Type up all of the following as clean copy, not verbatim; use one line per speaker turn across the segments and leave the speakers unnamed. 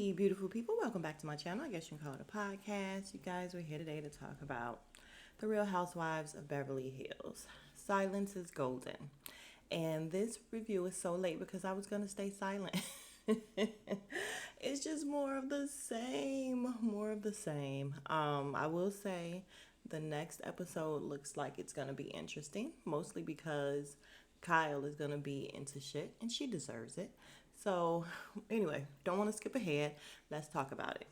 Hey, beautiful people, welcome back to my channel. I guess you can call it a podcast. You guys, we're here today to talk about the Real Housewives of Beverly Hills. Silence is golden. And this review is so late because I was going to stay silent. It's just more of the same, more of the same. I will say the next episode looks like it's going to be interesting, mostly because Kyle is going to be into shit and she deserves it. So, anyway, don't want to skip ahead. Let's talk about it.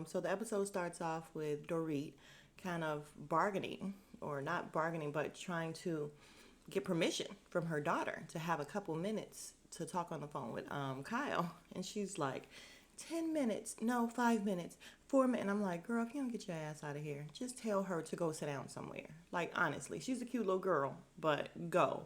So, the episode starts off with Dorit kind of bargaining, or not bargaining, but trying to get permission from her daughter to have a couple minutes to talk on the phone with Kyle. And she's like, 10 minutes, no, 5 minutes, 4 minutes. And I'm like, girl, if you don't get your ass out of here, just tell her to go sit down somewhere. Like, honestly, she's a cute little girl, but go.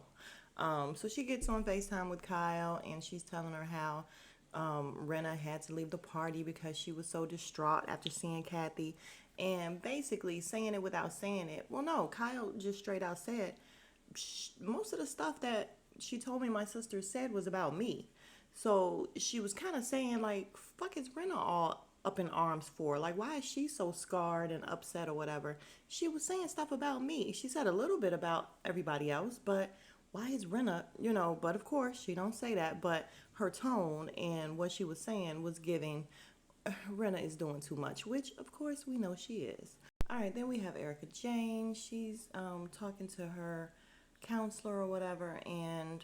So she gets on FaceTime with Kyle and she's telling her how Rinna had to leave the party because she was so distraught after seeing Kathy, and basically saying it without saying it. Well, no, Kyle just straight out said most of the stuff that she told me my sister said was about me. So she was kind of saying, like, fuck is Rinna all up in arms for? Like, why is she so scarred and upset or whatever? She was saying stuff about me. She said a little bit about everybody else, but why is Rinna, but of course she don't say that, but her tone and what she was saying was giving Rinna is doing too much, which of course we know she is. All right, then we have Erica Jane. She's talking to her counselor or whatever, and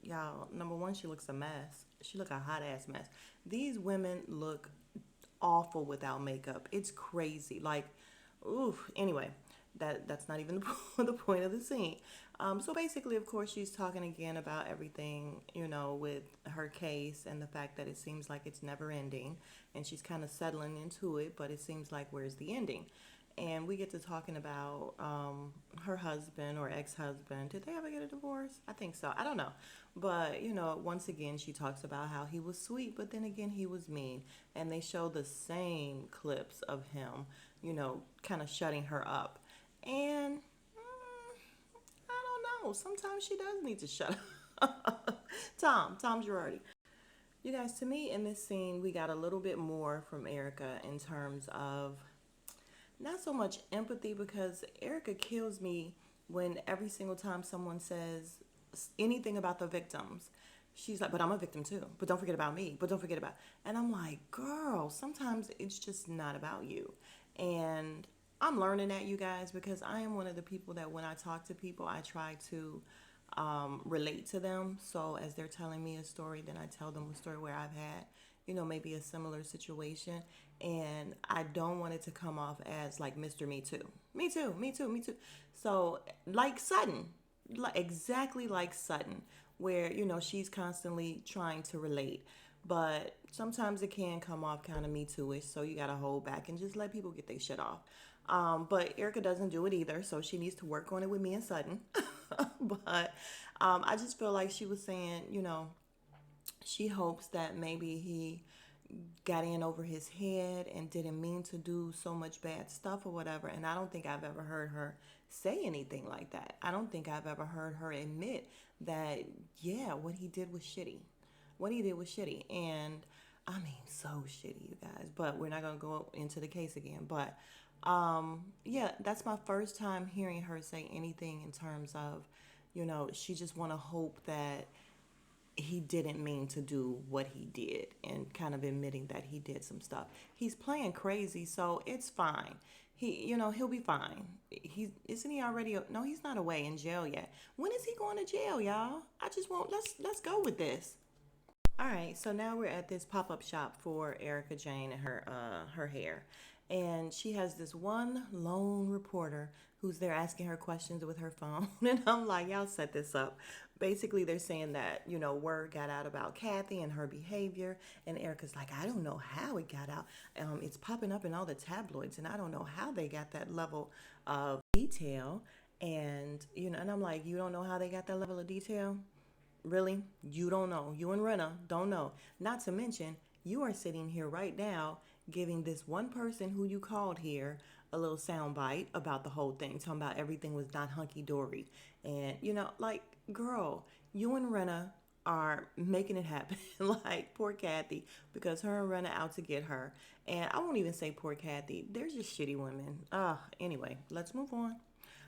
y'all, number one, she looks a mess. She look a hot ass mess. These women look awful without makeup. It's crazy. Like, ooh. Anyway, that's not even the point of the scene. So basically, of course, she's talking again about everything, with her case and the fact that it seems like it's never ending, and she's kind of settling into it, but it seems like where's the ending? And we get to talking about her husband or ex-husband. Did they ever get a divorce? I think so. I don't know. But, once again, she talks about how he was sweet, but then again, he was mean. And they show the same clips of him, kind of shutting her up. And I don't know. Sometimes she does need to shut up. Tom Girardi. You guys, to me, in this scene, we got a little bit more from Erica in terms of not so much empathy, because Erica kills me when every single time someone says anything about the victims, she's like, but I'm a victim too. But don't forget about me. But don't forget about. And I'm like, girl, sometimes it's just not about you. And I'm learning that, you guys, because I am one of the people that when I talk to people, I try to relate to them. So as they're telling me a story, then I tell them a story where I've had, maybe a similar situation. And I don't want it to come off as like Mr. Me Too. Me too, me too, me too. So like Sutton, exactly like Sutton, where, she's constantly trying to relate. But sometimes it can come off kind of Me Too-ish. So you got to hold back and just let people get their shit off. But Erica doesn't do it either. So she needs to work on it with me and Sutton. But I just feel like she was saying, she hopes that maybe he got in over his head and didn't mean to do so much bad stuff or whatever. And I don't think I've ever heard her say anything like that. I don't think I've ever heard her admit that, yeah, what he did was shitty. What he did was shitty. And I mean, so shitty, you guys. But we're not going to go into the case again. But yeah, that's my first time hearing her say anything in terms of, she just want to hope that he didn't mean to do what he did, and kind of admitting that he did some stuff. He's playing crazy, so it's fine. He'll be fine. Isn't he already? No, he's not away in jail yet. When is he going to jail, y'all? I just want let's go with this. All right, so now we're at this pop-up shop for Erica Jane and her hair. And she has this one lone reporter who's there asking her questions with her phone. And I'm like, y'all set this up. Basically, they're saying that, word got out about Kathy and her behavior. And Erica's like, I don't know how it got out. It's popping up in all the tabloids, and I don't know how they got that level of detail. And, and I'm like, you don't know how they got that level of detail? Really? You don't know. You and Rinna don't know. Not to mention, you are sitting here right now giving this one person who you called here a little soundbite about the whole thing, talking about everything was not hunky dory. And, like, girl, you and Rinna are making it happen. Like poor Kathy, because her and Rinna out to get her. And I won't even say poor Kathy. They're just shitty women. Anyway, let's move on.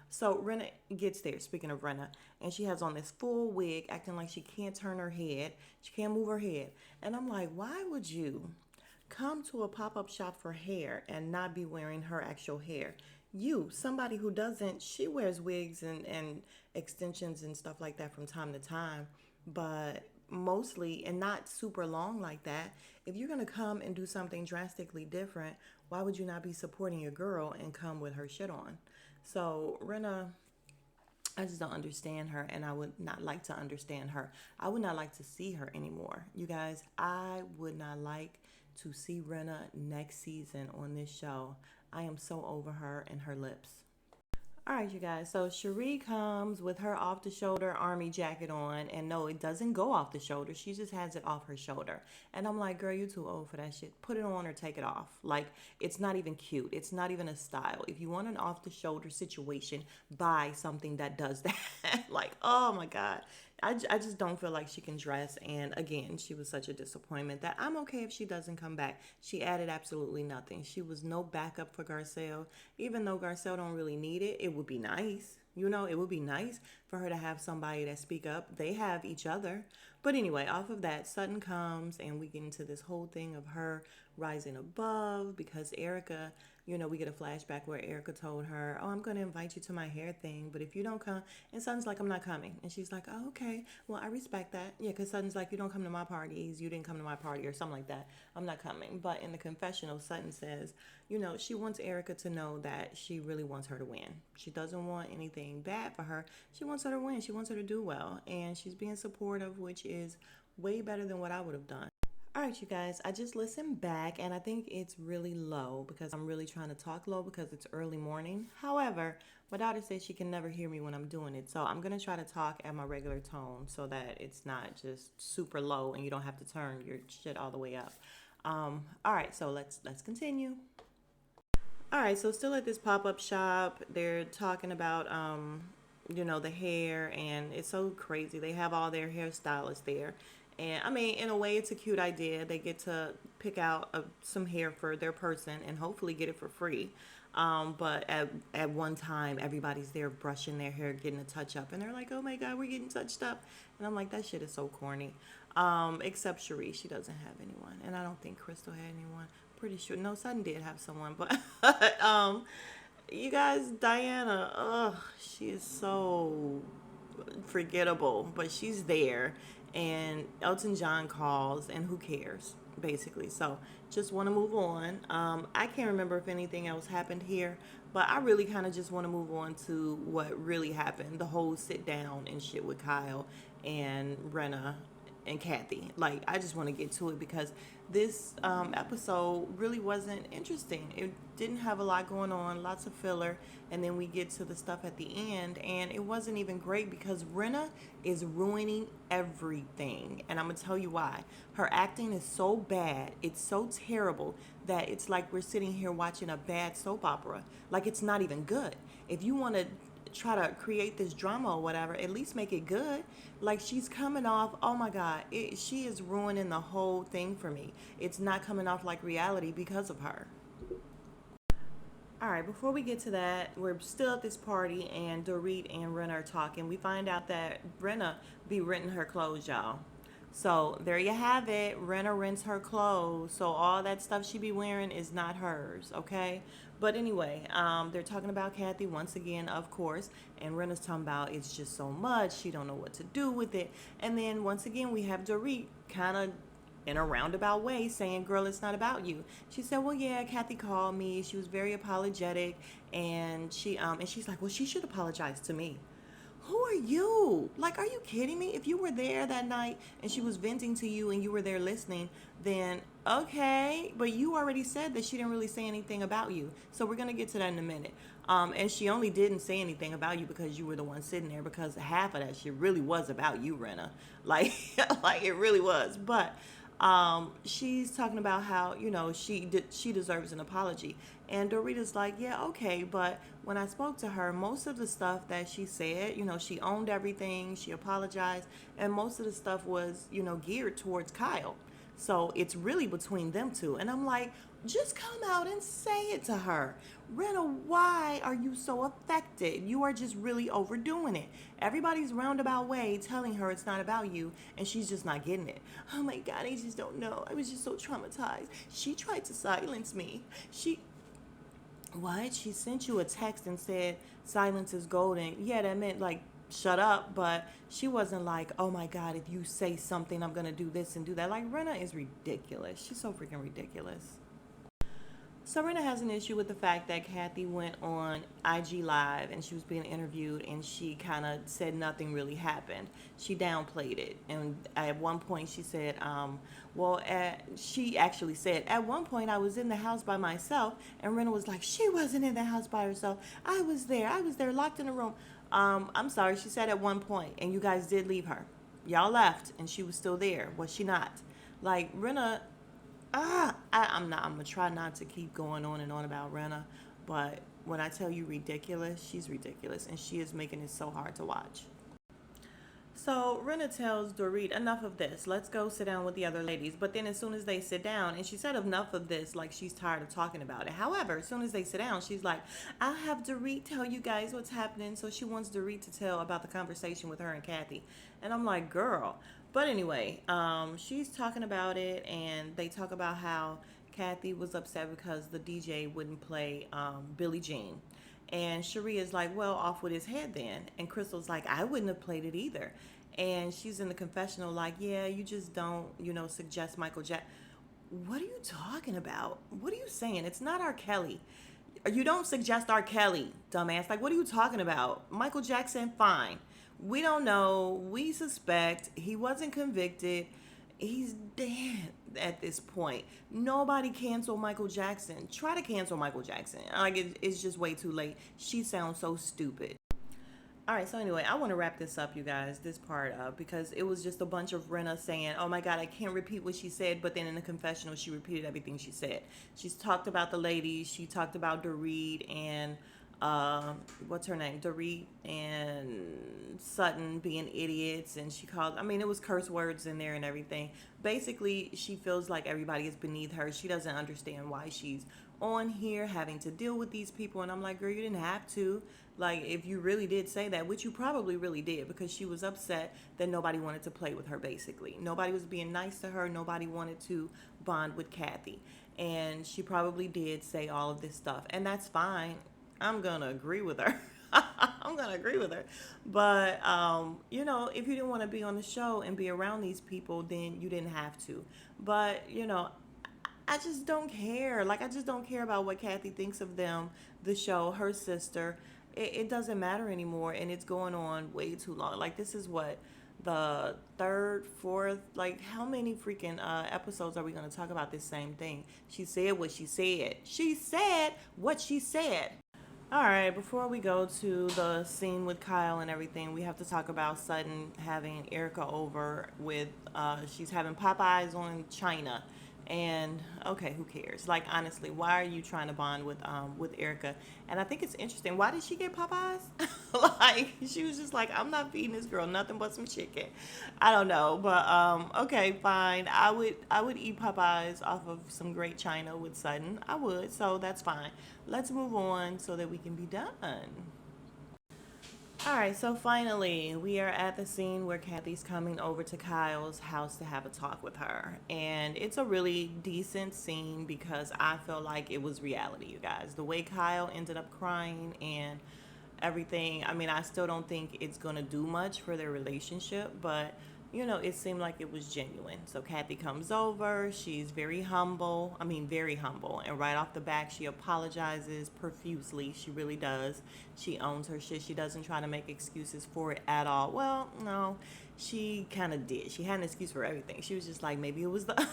So Rinna gets there, speaking of Rinna, and she has on this full wig, acting like she can't turn her head. She can't move her head. And I'm like, why would you come to a pop-up shop for hair and not be wearing her actual hair? You, somebody who doesn't, she wears wigs and extensions and stuff like that from time to time, but mostly and not super long like that. If you're gonna come and do something drastically different, why would you not be supporting your girl and come with her shit on? So Rinna, I just don't understand her, and I would not like to understand her. I would not like to see her anymore. You guys, I would not like to see Rinna next season on this show. I am so over her and her lips. All right, you guys. So Cherie comes with her off the shoulder army jacket on, and no, it doesn't go off the shoulder. She just has it off her shoulder. And I'm like, girl, you too old for that shit. Put it on or take it off. Like, it's not even cute. It's not even a style. If you want an off the shoulder situation, buy something that does that. Like, oh my God. I just don't feel like she can dress. And again, she was such a disappointment that I'm okay if she doesn't come back. She added absolutely nothing. She was no backup for Garcelle. Even though Garcelle don't really need it, it would be nice. You know, it would be nice for her to have somebody that speak up. They have each other. But anyway, off of that, Sutton comes and we get into this whole thing of her rising above because Erica, you know, we get a flashback where Erica told her, oh, I'm going to invite you to my hair thing, but if you don't come, and Sutton's like, I'm not coming. And she's like, oh, okay, well, I respect that. Yeah, because Sutton's like, you don't come to my parties, you didn't come to my party or something like that. I'm not coming. But in the confessional, Sutton says, you know, she wants Erica to know that she really wants her to win. She doesn't want anything bad for her. She wants her to win. She wants her to do well. And she's being supportive, which is way better than what I would have done. All right, you guys, I just listened back and I think it's really low because I'm really trying to talk low because it's early morning. However, my daughter says she can never hear me when I'm doing it. So I'm going to try to talk at my regular tone so that it's not just super low and you don't have to turn your shit all the way up. All right, so let's continue. All right, so still at this pop-up shop, they're talking about, you know, the hair, and it's so crazy. They have all their hairstylists there. And I mean, in a way, it's a cute idea. They get to pick out some hair for their person and hopefully get it for free. But at one time, everybody's there brushing their hair, getting a touch up. And they're like, oh my God, we're getting touched up. And I'm like, that shit is so corny. Except Cherie, she doesn't have anyone. And I don't think Crystal had anyone. Pretty sure. No, Sutton did have someone. But you guys, Diana, she is so forgettable. But she's there. And Elton John calls, and who cares, basically. So just want to move on. I can't remember if anything else happened here, but I really kind of just want to move on to what really happened. The whole sit down and shit with Kyle and Rinna and Kathy. Like, I just want to get to it because this episode really wasn't interesting. It didn't have a lot going on, lots of filler, and then we get to the stuff at the end, and it wasn't even great because Rinna is ruining everything, and I'm gonna tell you why. Her acting is so bad, it's so terrible that it's like we're sitting here watching a bad soap opera. Like, it's not even good. If you want to try to create this drama or whatever, at least make it good. Like, she's coming off, oh my God, she is ruining the whole thing for me. It's not coming off like reality because of her. All right, before we get to that, we're still at this party and Dorit and Rinna are talking. We find out that Rinna be renting her clothes, y'all. So there you have it. Rinna rents her clothes. So all that stuff she be wearing is not hers, okay? But anyway, they're talking about Kathy once again, of course. And Rinna's talking about it's just so much. She don't know what to do with it. And then once again, we have Dorit kind of in a roundabout way saying, girl, it's not about you. She said, well, yeah, Kathy called me. She was very apologetic. And she's like, well, she should apologize to me. Who are you? Like, are you kidding me? If you were there that night and she was venting to you and you were there listening, then okay. But you already said that she didn't really say anything about you. So we're going to get to that in a minute. And she only didn't say anything about you because you were the one sitting there, because half of that shit really was about you, Rinna. Like, like it really was. But She's talking about how, she deserves an apology. And Dorita's like, yeah, okay, but when I spoke to her, most of the stuff that she said, she owned everything, she apologized, and most of the stuff was, geared towards Kyle. So it's really between them two. And I'm like, just come out and say it to her. Rinna, why are you so affected? You are just really overdoing it. Everybody's roundabout way telling her it's not about you, and she's just not getting it. Oh my God, I just don't know. I was just so traumatized. She tried to silence me. What? She sent you a text and said silence is golden. Yeah, that meant like shut up, but she wasn't like, oh my God, if you say something, I'm gonna do this and do that. Like, Rinna is ridiculous. She's so freaking ridiculous. So Rinna has an issue with the fact that Kathy went on IG Live and she was being interviewed and she kind of said nothing really happened. She downplayed it. And at one point she said, she actually said, at one point I was in the house by myself. And Rinna was like, she wasn't in the house by herself. I was there. I was there locked in a room. I'm sorry. She said at one point, and you guys did leave her. Y'all left and she was still there. Was she not? Like, Rinna, I'm not. I'm gonna try not to keep going on and on about Rinna, but when I tell you ridiculous, she's ridiculous, and she is making it so hard to watch. So Rinna tells Dorit, enough of this. Let's go sit down with the other ladies. But then as soon as they sit down, and she said enough of this, like she's tired of talking about it. However, as soon as they sit down, she's like, I'll have Dorit tell you guys what's happening. So she wants Dorit to tell about the conversation with her and Kathy. And I'm like, girl. But anyway, she's talking about it, and they talk about how Kathy was upset because the DJ wouldn't play Billie Jean. And Cherie is like, well, off with his head then. And Crystal's like, I wouldn't have played it either. And she's in the confessional like, yeah, you just don't, suggest Michael Jackson. What are you talking about? What are you saying? It's not R. Kelly. You don't suggest R. Kelly, dumbass. Like, what are you talking about? Michael Jackson, fine. We don't know. We suspect. He wasn't convicted. He's dead at this point. Nobody cancel Michael Jackson. Try to cancel Michael Jackson. Like, it's just way too late. She sounds so stupid. All right, so anyway, I want to wrap this up, you guys, this part up, because it was just a bunch of Rinna saying, oh my God, I can't repeat what she said, but then in the confessional, she repeated everything she said. She's talked about the ladies, she talked about Dorit and, what's her name? Dorit and Sutton being idiots, and she called, it was curse words in there and everything. Basically, she feels like everybody is beneath her. She doesn't understand why she's on here having to deal with these people, and I'm like, girl, you didn't have to. Like, if you really did say that, which you probably really did, because she was upset that nobody wanted to play with her, basically. Nobody was being nice to her. Nobody wanted to bond with Kathy. And she probably did say all of this stuff. And that's fine. I'm going to agree with her. I'm going to agree with her. But, if you didn't want to be on the show and be around these people, then you didn't have to. But, I just don't care. Like, I just don't care about what Kathy thinks of them, the show, her sister. It doesn't matter anymore, and it's going on way too long. Like, this is what, the third, fourth, like, how many freaking episodes are we going to talk about this same thing? She said what she said. She said what she said. All right, before we go to the scene with Kyle and everything, we have to talk about Sutton having Erica over with, she's having Popeyes on China. And okay, who cares? Like, honestly, why are you trying to bond with Erica? And I think it's interesting. Why did she get Popeyes? Like, she was just like, I'm not feeding this girl nothing but some chicken. I don't know, but okay, fine. I would eat Popeyes off of some great china with Sutton. I would, so that's fine. Let's move on so that we can be done. All right, so finally, we are at the scene where Kathy's coming over to Kyle's house to have a talk with her. And it's a really decent scene because I feel like it was reality, you guys. The way Kyle ended up crying and everything, I still don't think it's going to do much for their relationship, but it seemed like it was genuine. So Kathy comes over. She's very humble. Very humble. And right off the back, she apologizes profusely. She really does. She owns her shit. She doesn't try to make excuses for it at all. Well, no, she kind of did. She had an excuse for everything. She was just like, maybe it was the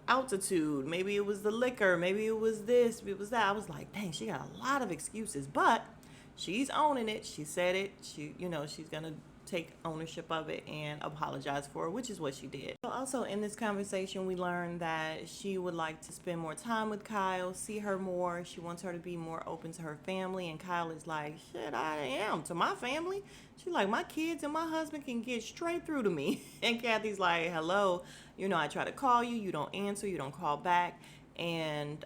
altitude. Maybe it was the liquor. Maybe it was this. Maybe it was that. I was like, dang, she got a lot of excuses, but she's owning it. She said it. She's gonna take ownership of it and apologize for it, which is what she did. So also in this conversation, we learned that she would like to spend more time with Kyle, see her more. She wants her to be more open to her family. And Kyle is like, shit, I am to my family. She's like, my kids and my husband can get straight through to me. And Kathy's like, hello, I try to call you. You don't answer. You don't call back. And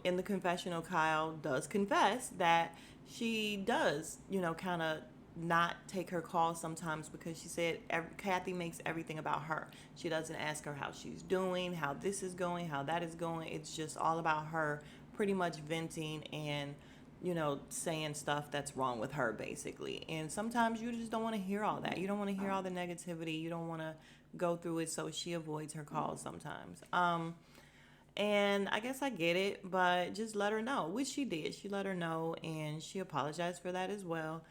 in the confessional, Kyle does confess that she does, kind of not take her calls sometimes because she said Kathy makes everything about her. She doesn't ask her how she's doing, how this is going, how that is going. It's just all about her pretty much venting and, saying stuff that's wrong with her, basically. And sometimes you just don't want to hear all that. You don't want to hear all the negativity. You don't want to go through it, so she avoids her calls sometimes. And I guess I get it, but just let her know, which she did. She let her know, and she apologized for that as well.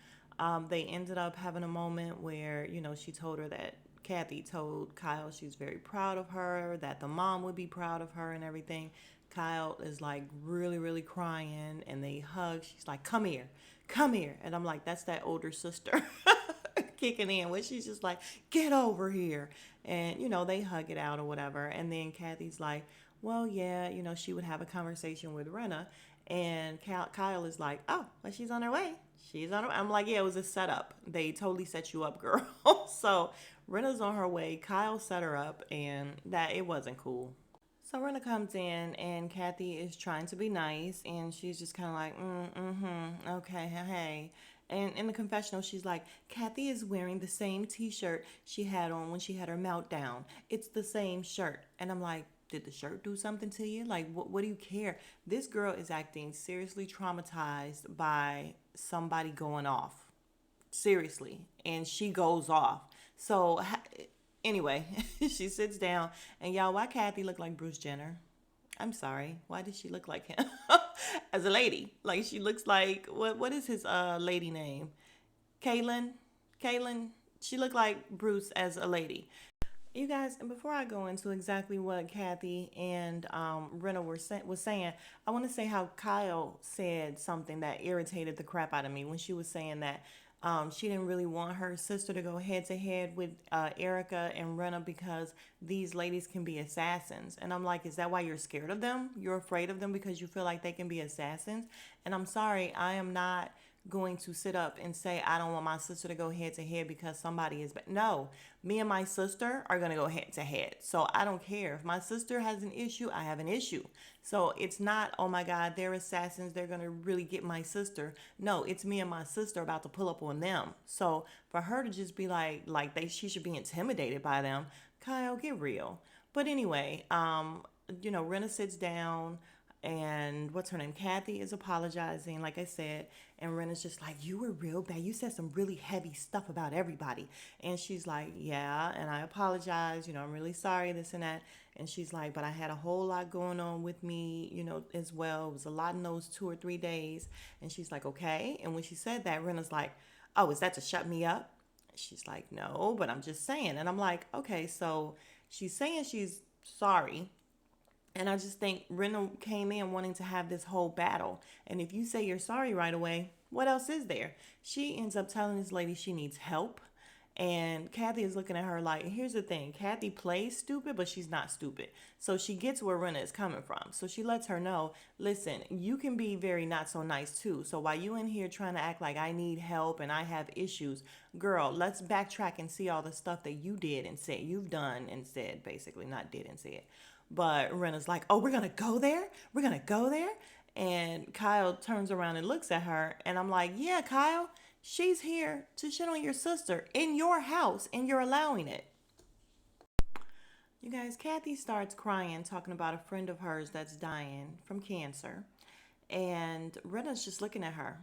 They ended up having a moment where, she told her that Kathy told Kyle she's very proud of her, that the mom would be proud of her and everything. Kyle is like really, really crying, and they hug. She's like, come here, come here. And I'm like, that's that older sister kicking in, where she's just like, get over here. And, they hug it out or whatever. And then Kathy's like, well, yeah, she would have a conversation with Rinna. And Kyle is like, oh, well, she's on her way. She's on her way. I'm like, yeah, it was a setup. They totally set you up, girl. So Rinna's on her way. Kyle set her up, and that it wasn't cool. So Rinna comes in, and Kathy is trying to be nice, and she's just kind of like, okay, hey. And in the confessional, she's like, Kathy is wearing the same t-shirt she had on when she had her meltdown. It's the same shirt. And I'm like, did the shirt do something to you? Like, what do you care? This girl is acting seriously traumatized by somebody going off. Seriously. And she goes off. So, anyway, she sits down. And y'all, why Kathy look like Bruce Jenner? I'm sorry. Why did she look like him? As a lady. Like, she looks like, what is his lady name? Kaylin? She looked like Bruce as a lady. You guys, and before I go into exactly what Kathy and Rinna was saying, I want to say how Kyle said something that irritated the crap out of me when she was saying that she didn't really want her sister to go head to head with Erica and Rinna because these ladies can be assassins. And I'm like, is that why you're scared of them? You're afraid of them because you feel like they can be assassins? And I'm sorry, I am not going to sit up and say I don't want my sister to go head to head because somebody is no, me and my sister are going to go head to head. So I don't care if my sister has an issue, I have an issue. So it's not, oh my God, they're assassins, they're going to really get my sister. No, it's me and my sister about to pull up on them. So for her to just be like she should be intimidated by them. Kyle, get real. But anyway, Rinna sits down, and what's her name? Kathy is apologizing, like I said. And Renna's just like, you were real bad. You said some really heavy stuff about everybody. And she's like, yeah, and I apologize. I'm really sorry, this and that. And she's like, but I had a whole lot going on with me, as well. It was a lot in those 2 or 3 days. And she's like, okay. And when she said that, Renna's like, oh, is that to shut me up? She's like, no, but I'm just saying. And I'm like, okay, so she's saying she's sorry. And I just think Rinna came in wanting to have this whole battle. And if you say you're sorry right away, what else is there? She ends up telling this lady she needs help. And Kathy is looking at her like, here's the thing. Kathy plays stupid, but she's not stupid. So she gets where Rinna is coming from. So she lets her know, listen, you can be very not so nice too. So while you in here trying to act like I need help and I have issues, girl, let's backtrack and see all the stuff that you did and said, you've done and said, basically, not did and said. But Renna's like, oh, we're going to go there? We're going to go there? And Kyle turns around and looks at her. And I'm like, yeah, Kyle, she's here to shit on your sister in your house, and you're allowing it. You guys, Kathy starts crying, talking about a friend of hers that's dying from cancer. And Renna's just looking at her.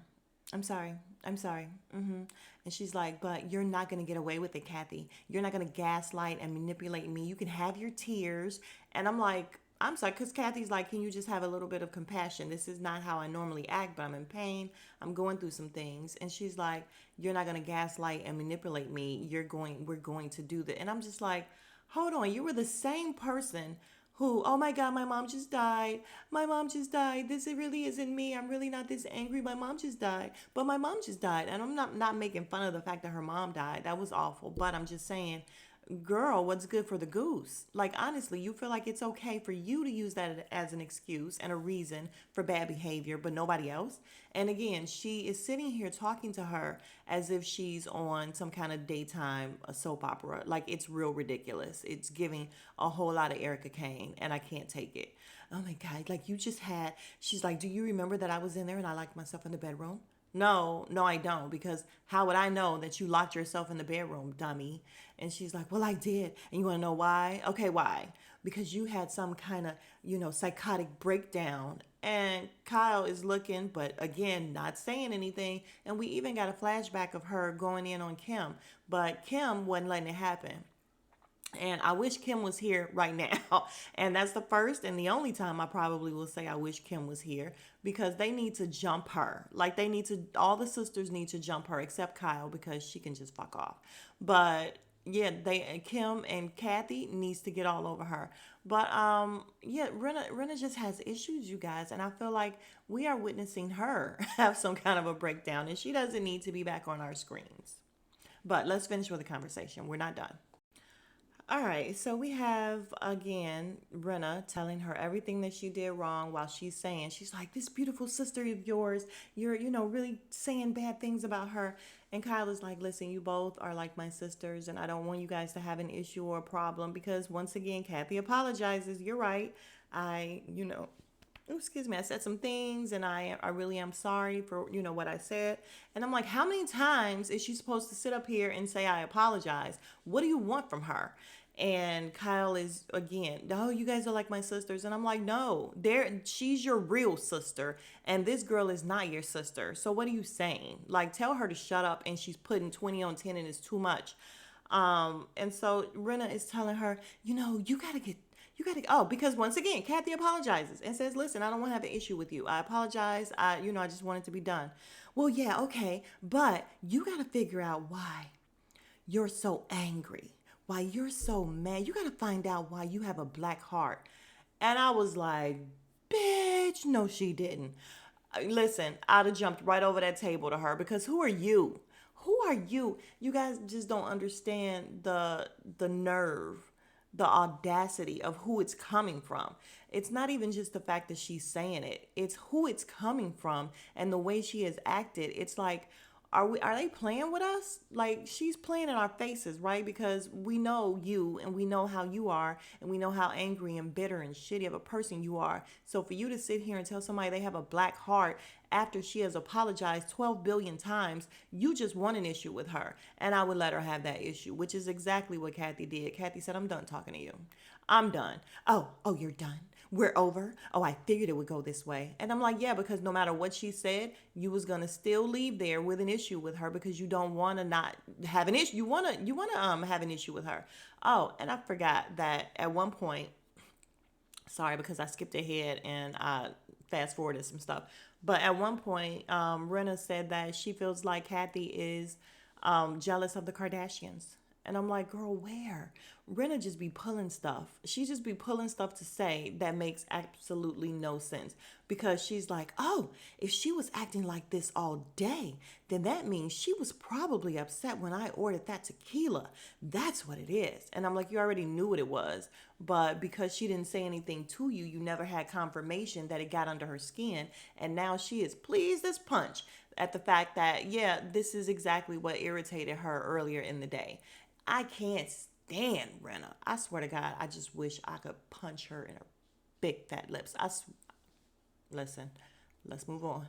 I'm sorry. And she's like, but you're not going to get away with it, Kathy. You're not going to gaslight and manipulate me. You can have your tears. And I'm like, I'm sorry, because Kathy's like, can you just have a little bit of compassion? This is not how I normally act, but I'm in pain. I'm going through some things. And she's like, you're not going to gaslight and manipulate me. We're going to do that. And I'm just like, hold on. You were the same person who, oh my God, my mom just died. My mom just died. This, it really isn't me. I'm really not this angry. My mom just died. But my mom just died. And I'm not making fun of the fact that her mom died. That was awful. But I'm just saying, girl, what's good for the goose? Like, honestly, you feel like it's okay for you to use that as an excuse and a reason for bad behavior, but nobody else. And again, she is sitting here talking to her as if she's on some kind of daytime soap opera. Like, it's real ridiculous. It's giving a whole lot of Erica Kane, and I can't take it. Oh my God, like, you just had, she's like, do you remember that I was in there and I locked myself in the bedroom? No, no, I don't, because how would I know that you locked yourself in the bedroom, dummy? And she's like, well, I did. And you want to know why? Okay, why? Because you had some kind of, psychotic breakdown. And Kyle is looking, but again, not saying anything. And we even got a flashback of her going in on Kim, but Kim wasn't letting it happen. And I wish Kim was here right now. And that's the first and the only time I probably will say I wish Kim was here, because they need to jump her. Like, they need to, all the sisters need to jump her except Kyle, because she can just fuck off. But yeah, Kim and Kathy needs to get all over her. But yeah, Rinna just has issues, you guys, and I feel like we are witnessing her have some kind of a breakdown, and she doesn't need to be back on our screens. But let's finish with the conversation. We're not done. All right, so we have again Rinna telling her everything that she did wrong, while she's like, this beautiful sister of yours, you're, really saying bad things about her. And Kyle is like, listen, you both are like my sisters, and I don't want you guys to have an issue or a problem, because once again, Kathy apologizes. You're right. Excuse me, I said some things, and I really am sorry for, what I said. And I'm like, how many times is she supposed to sit up here and say, I apologize? What do you want from her? And Kyle is again, no, you guys are like my sisters. And I'm like, no, she's your real sister, and this girl is not your sister. So what are you saying? Like, tell her to shut up, and she's putting 20 on 10, and it's too much. And so Rinna is telling her, because once again, Kathy apologizes and says, listen, I don't want to have an issue with you. I apologize. I just want it to be done. Well, yeah, okay. But you got to figure out why you're so angry, why you're so mad. You got to find out why you have a black heart. And I was like, bitch, no, she didn't. Listen, I'd have jumped right over that table to her, because who are you? Who are you? You guys just don't understand the nerve, the audacity of who it's coming from. It's not even just the fact that she's saying it. It's who it's coming from and the way she has acted. It's like, are they playing with us? Like, she's playing in our faces, right? Because we know you, and we know how you are, and we know how angry and bitter and shitty of a person you are. So for you to sit here and tell somebody they have a black heart after she has apologized 12 billion times, you just want an issue with her. And I would let her have that issue, which is exactly what Kathy did. Kathy said, I'm done talking to you. I'm done. Oh, you're done. We're over. Oh, I figured it would go this way. And I'm like, yeah, because no matter what she said, you was gonna still leave there with an issue with her, because you don't want to not have an issue. You wanna have an issue with her. Oh, and I forgot that at one point, sorry, because I skipped ahead and I fast forwarded some stuff. But at one point, Rinna said that she feels like Kathy is jealous of the Kardashians. And I'm like, girl, where? Rinna just be pulling stuff. She just be pulling stuff to say that makes absolutely no sense. Because she's like, oh, if she was acting like this all day, then that means she was probably upset when I ordered that tequila. That's what it is. And I'm like, you already knew what it was. But because she didn't say anything to you, you never had confirmation that it got under her skin. And now she is pleased as punch at the fact that, yeah, this is exactly what irritated her earlier in the day. I can't stand Rinna. I swear to God, I just wish I could punch her in her big fat lips. Listen, let's move on.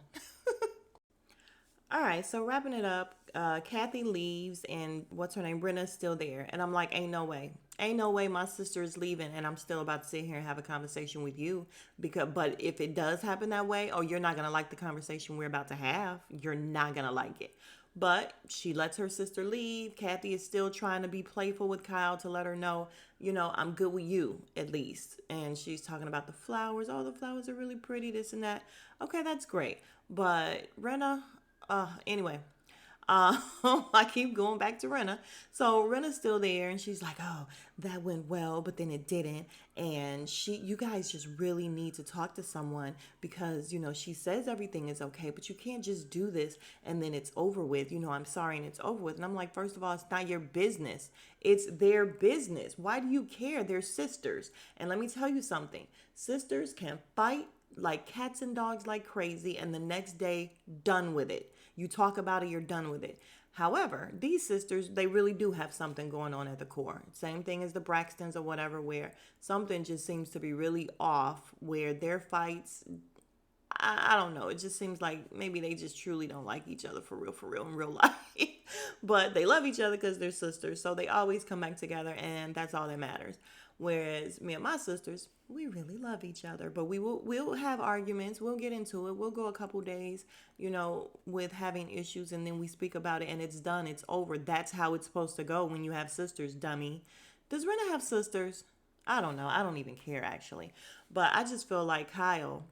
All right, so wrapping it up, Kathy leaves, and what's her name? Rinna's still there. And I'm like, ain't no way. Ain't no way my sister is leaving, and I'm still about to sit here and have a conversation with you. But if it does happen that way, oh, you're not going to like the conversation we're about to have. You're not going to like it. But she lets her sister leave. Kathy is still trying to be playful with Kyle to let her know, I'm good with you, at least. And she's talking about the flowers. Oh, the flowers are really pretty, this and that. Okay, that's great. But Rinna, anyway, I keep going back to Rinna. So Rinna's still there, and she's like, "Oh, that went well, but then it didn't." And you guys just really need to talk to someone because she says everything is okay, but you can't just do this and then it's over with. I'm sorry, and it's over with. And I'm like, first of all, it's not your business. It's their business. Why do you care? They're sisters. And let me tell you something: sisters can fight like cats and dogs like crazy, and the next day, done with it. You talk about it, you're done with it. However, these sisters, they really do have something going on at the core. Same thing as the Braxtons or whatever, where something just seems to be really off, where their fights, I don't know. It just seems like maybe they just truly don't like each other for real in real life. But they love each other because they're sisters. So they always come back together, and that's all that matters. Whereas me and my sisters, we really love each other, but we'll have arguments. We'll get into it. We'll go a couple days, with having issues, and then we speak about it, and it's done. It's over. That's how it's supposed to go when you have sisters, dummy. Does Rinna have sisters? I don't know. I don't even care actually, but I just feel like Kyle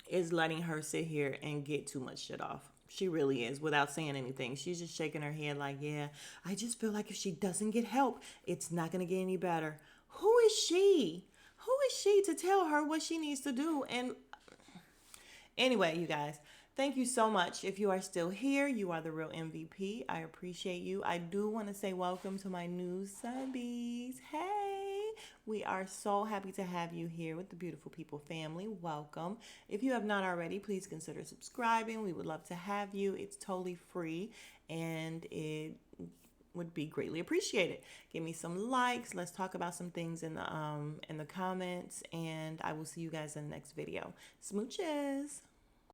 is letting her sit here and get too much shit off. She really is, without saying anything. She's just shaking her head like, yeah, I just feel like if she doesn't get help, it's not going to get any better. Who is she? Who is she to tell her what she needs to do? And anyway, you guys, thank you so much. If you are still here, you are the real MVP. I appreciate you. I do want to say welcome to my new subbies. Hey, we are so happy to have you here with the Beautiful People family. Welcome. If you have not already, please consider subscribing. We would love to have you. It's totally free, and it would be greatly appreciated. Give me some likes. Let's talk about some things in the comments, and I will see you guys in the next video. Smooches.